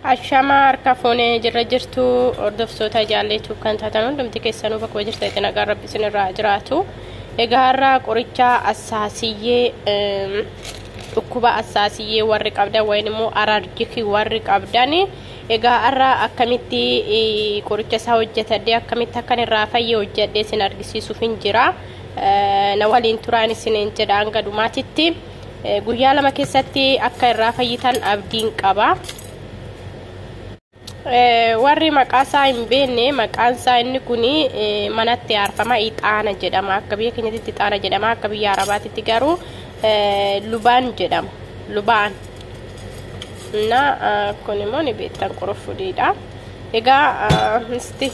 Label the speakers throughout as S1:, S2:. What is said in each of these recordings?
S1: Ashama harkafuunee jirra jirtu hordoftoota jaalleetu kan taatan hundumti keessanuu bakka jirta itti nagaa rabbi isinirraa jiraatu. Egaa har'a qoricha assaasiyyee dhukkuba assaasiyyee warri qabdan wayin immoo araarjikii warri qabdan egaa har'a akkamitti qoricha isaa hojjetadde akkamitti akkan irraa fayyee hojjedde isin argisiisuuf hin jira. Na waliin turaan isiniin jedha hanga dhumaatitti guyyaa lama keessatti akka irraa fayyitan abdiin qaba. Warri maqaasaa hin beekne maqaansaa inni kuni manatti aarfama ixaana jedhama. Akka biyya keenyatti ixaana jedhama, akka biyya arabaatitti garuu lubaan jedhama. Lubaan na kun immoo ni beektan qoroffuudhiidha. Egaa isti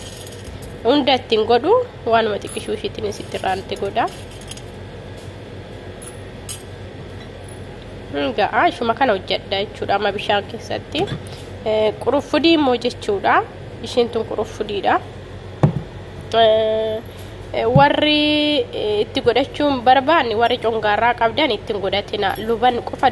S1: hunda ittiin godhu waanuma xiqqishuu ishiitiin isitti irraanti godha. Egaa ishuma kana hojjedha jechuudha amma bishaan keessatti. Quruffudii immoo jechuudha. Ishiin tun quruffudhiidha. Warri itti godhachuun barbaanne warri congaarraa qabdan ittiin godhatina. Luban qofa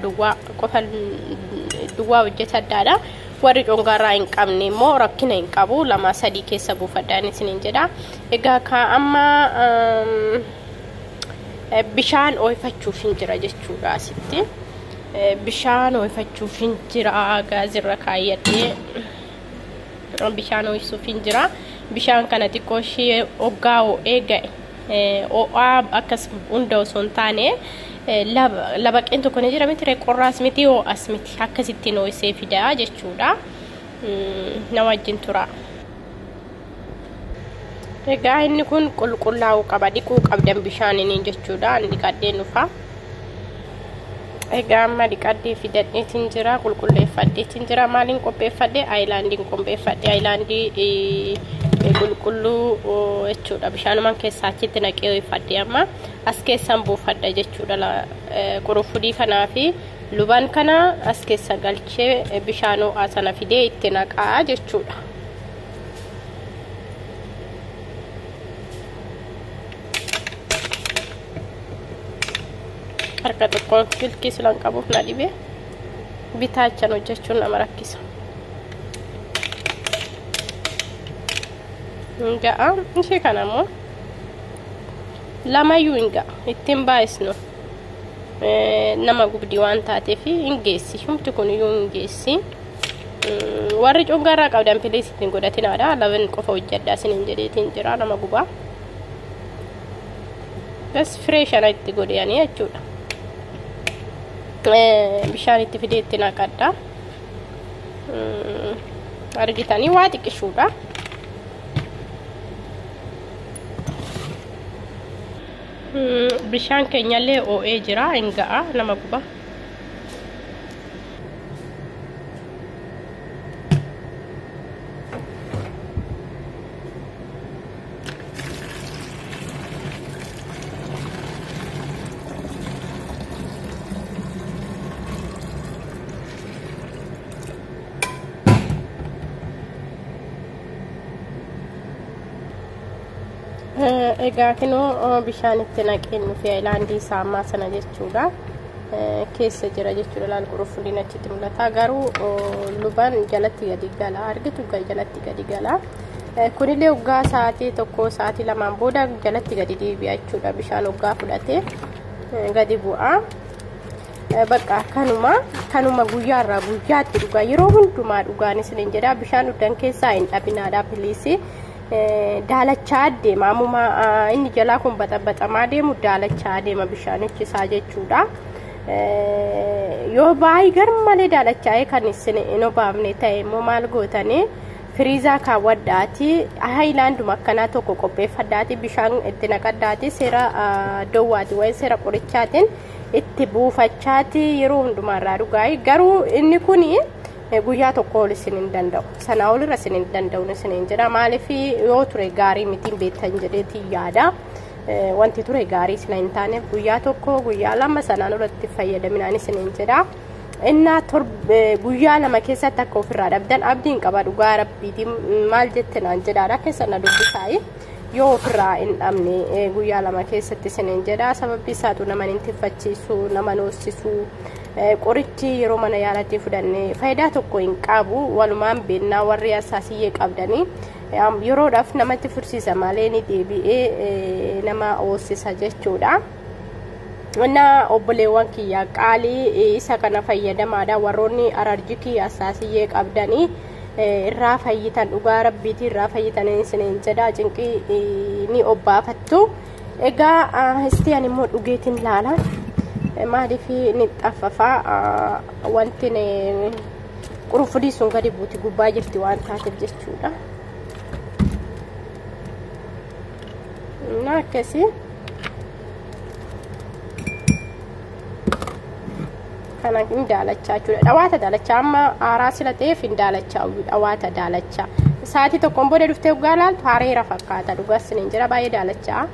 S1: duwwaa hojjetadhaadha. Warri congaarraa hin qabne immoo rakkina hin qabu. 2-3 keessa buufadhaan isiniin jedha. Egaa amma bishaan ooyifachuuf hin jira jechuudha asitti. Bishaan ooyifachuuf hin jira gaazirra kaayyadhee bishaan ooyisuuf hin jira. Bishaan kana xiqqoo ishee hoggaa ho'ee ga'e ho'aa akkas hunda osoo hin taane labaqeen tokko ni jira miti qorraas miti ho'as miti akkasittiin ooyisee fidaa jechuudha. Na wajjin tura. Egaa inni kun qulqullaa'uu qaba, dhiquu qabdan bishaaniin jechuudha. Inni dhiqadhee dhufa. Egaa amma dhiqadhee fidadheetiin jira, qulqulleeffadheetiin jira. Maaliin qopheeffadhe? Aayilaandiin qopheeffadhe. Aayilaandii qulqulluu jechuudha. Bishaanumaan keessaa achitti naqee ooyifadhe amma as keessan buufadha jechuudha. Quruffudii kanaa fi luban kana as keessa galchee bishaan ho'aa sana fidee itti naqaa jechuudha. Harka tokkoon silkii silan qabuuf na dhibe bitaachan hojjechuun nama rakkisa. Ga'a ishee kana immoo lamayyuu hin ga'a ittiin baay'isnu nama gubdii waan taateef hin geessi. Shumti kun iyyuu hin geessi. Warri congaarraa qabdan filees ittiin godhatinaadha. Laban qofa hojjedhaa isiniin jedheetiin jira nama gubaa. Bas fireeshana itti godhanii jechuudha. Bishaan itti fidee itti naqadha. Argitanii waa xiqqishuudha. Bishaan keenyallee ho'ee jira hin ga'a nama guba. Egaa kinoo bishaan itti naqeen nufi aayilaandii saamaa sana jechuudha. Keessa jira jechuudha. Laal quruffudiin achitti mul'ata. Garuu luban jalatti gadi gala. Argitu jalatti gadi gala. Kunillee hoggaa sa'aatii tokko sa'aatii lamaan booda jalatti gadi deebi'a jechuudha. Bishaan hoggaa fudhatee gadi bu'a. Bakka kanuma guyyaarraa guyyaatti dhugaa yeroo hundumaa dhugaan isiniin jedha. Bishaan dhugdan keessaa hin dhabinaadha piliisii. Daalachaa deema ammuma inni jalaa kun baxaxamaa deemu daalachaa deema bishaanichi isaa jechuudha. Yoo baay'ee garmalee daalachaa kan isin hin obaafne ta'e immoo maal gootanii firiizaa kaawwadhaati haayilaanduma akkanaa tokko qopheeffadhaati bishaan itti naqadhaati seera dowwaati wayi seera qorichaatiin itti buufachaati yeroo hundumaarraa dhugaa. Garuu inni kuni guyyaa tokko ol isin hin danda'u. Sana ol irra isin hin danda'u isin hin jedha. Maaliif yoo ture gaarii mitiin beektan jedheetii yaada. Wanti ture gaarii isin hin taaneef guyyaa tokko guyyaa lama sanaan irratti fayyadaminaan isin hin jedha. Innaa guyyaa lama keessatti akka ofirraa dhabdan abdiin qaba dhugaa rabbiitiin maal jettinaan jedhaadha keessa na dubbisaayi. yoo ofirraa hin dhabne guyyaa lama keessatti isiniin jedha. Sababni isaatu nama hin tiffachiisu, nama noosisu. Qorichi yeroo mana yaalatti fudhanne faayidaa tokko hin qabu. Walumaan beennaa warri asaasiyyee qabdanii yeroodhaaf namatti fursiisa malee ni deebi'ee nama oosisa jechuudha. Wanna obboleewwan kiyya qaalii isa kana fayyadamaadha. Warroonni alarjikii asaasiyyee qabdanii irraa fayyitan dhugaa rabbiitii irraa fayyitan isiniin jedha. Cinqii ni obbaafattu. Egaa isti ani immoo dhugeetiin laala. Maaliif ni xaffafaa wanti qurunfudii sun gadi buuti gubbaa jirti waan taateef jechuudha. Akkasii kana hin daalachaa jechuudha. Dhawaata daalachaa amma aaraa sila ta'eef hin daalachaa dhawaata daalachaa. Sa'aatii tokkoon booda dhuftee dhugaa laaltu haareera fakkaata. Dhugaa isiniin jira baay'ee daalachaa.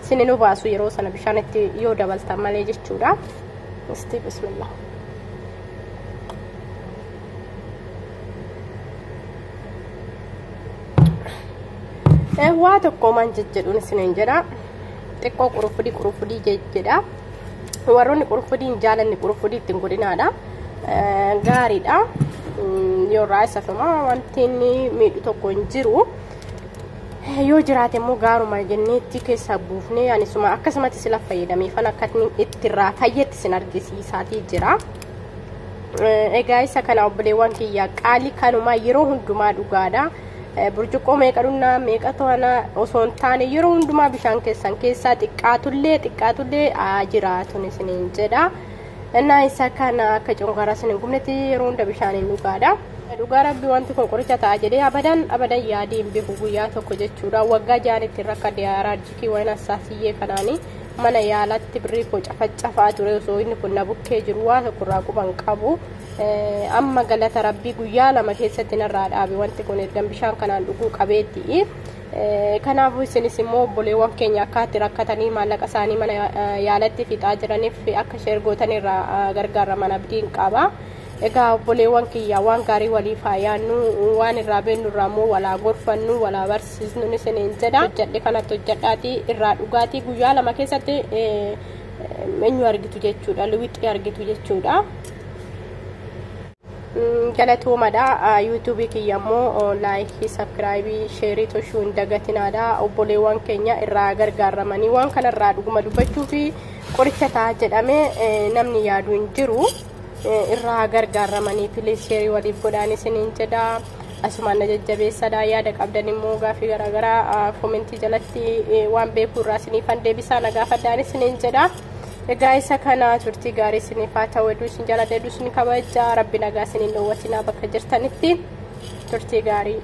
S1: Sinin baasu yeroo sana bishaanitti yoo dabaltan malee jechuudha. Isti bismillah. Waa tokko man jejjedhuun isiniin jedha. Xiqqoo qurunfudii jejjedha. Warroonni qurunfudii hin jaalanne qurunfudii ittiin godhinaadha. Gaariidha. Yoo irraa isa fima wanti miidhu tokko hin jiru. Yoo jiraate immoo gaaruma jenneetti keessa buufnee anisuma akkasumatti sila fayyadameefan akka itti irraa fayyetti sin argisiisaatii jira. Egaa isa kana obboleewwan kiyya qaalii kanuma yeroo hundumaa dhugaadha. Burcuqqoo meeqa dhugnaa meeqa to'ana osoo hin taane yeroo hundumaa bishaan keessan keessaa xiqqaatullee jiraatun isiniin jedha. Innaa isa kana akka congara isiniin gubnetti yeroo hunda bishaaniin dhugaadha. Dhugaa rabbi wanti kun qoricha ta'a jedhee abadan yaadii hin beeku guyyaa tokko jechuudha. Waggaa jaanitti rakkadee alarjikii waan asaasiyyee kanaanii mana yaalatti birrii koo cafacafaa ture osoo inni kun na bukkee jiru waa tokko irraa quban qabu. Amma galata rabbii guyyaa lama keessatti narraa dhaabe wanti kun ergan bishaan kanaan dhuguu qabeetti. Kanaafuu isinis immoo obboleewwan keenya akkaatti rakkatanii maallaqa isaanii mana yaalatti fixaa jiraniif akka sheergootan irraa gargaaraman abdiin qaba. Egaa obboleewwan kiyya waan gaarii waliif yaannu waan irraa beennu irraa immoo walaa gorfannu walaa barsiisnu isiniin jedha. Hojjedhe kanatti hojjedhaatii irraa dhugaatii guyyaa lama keessatti eenyu argitu jechuudha. Luwixii argitu jechuudha. Galatoomadha. YouTube kiyya immoo like, subscribe, share toshuu hin dagatinaadha. Obboleewwan keenya irraa gargaaramanii waan kanarraa dhuguma dubbachuu fi qoricha ta'a jedhamee namni yaadu hin jiru. Irraa gargaaramanii please share waliif godhaan isiniin jedha. Asumaan na jajjabeessadha. Yaada qabdan immoo gaafii garaagaraa komentii jalatti waan beekuu irraa isiniifan deebisaa na gaafadhaan isiniin jedha. Egaa isa kana turtii gaarii isiniif haa ta'u hedduu isin jaaladha hedduu isin kabaja. Rabbi nagaa isiniin dhoowwatinaa bakka jirtanitti turtii gaarii.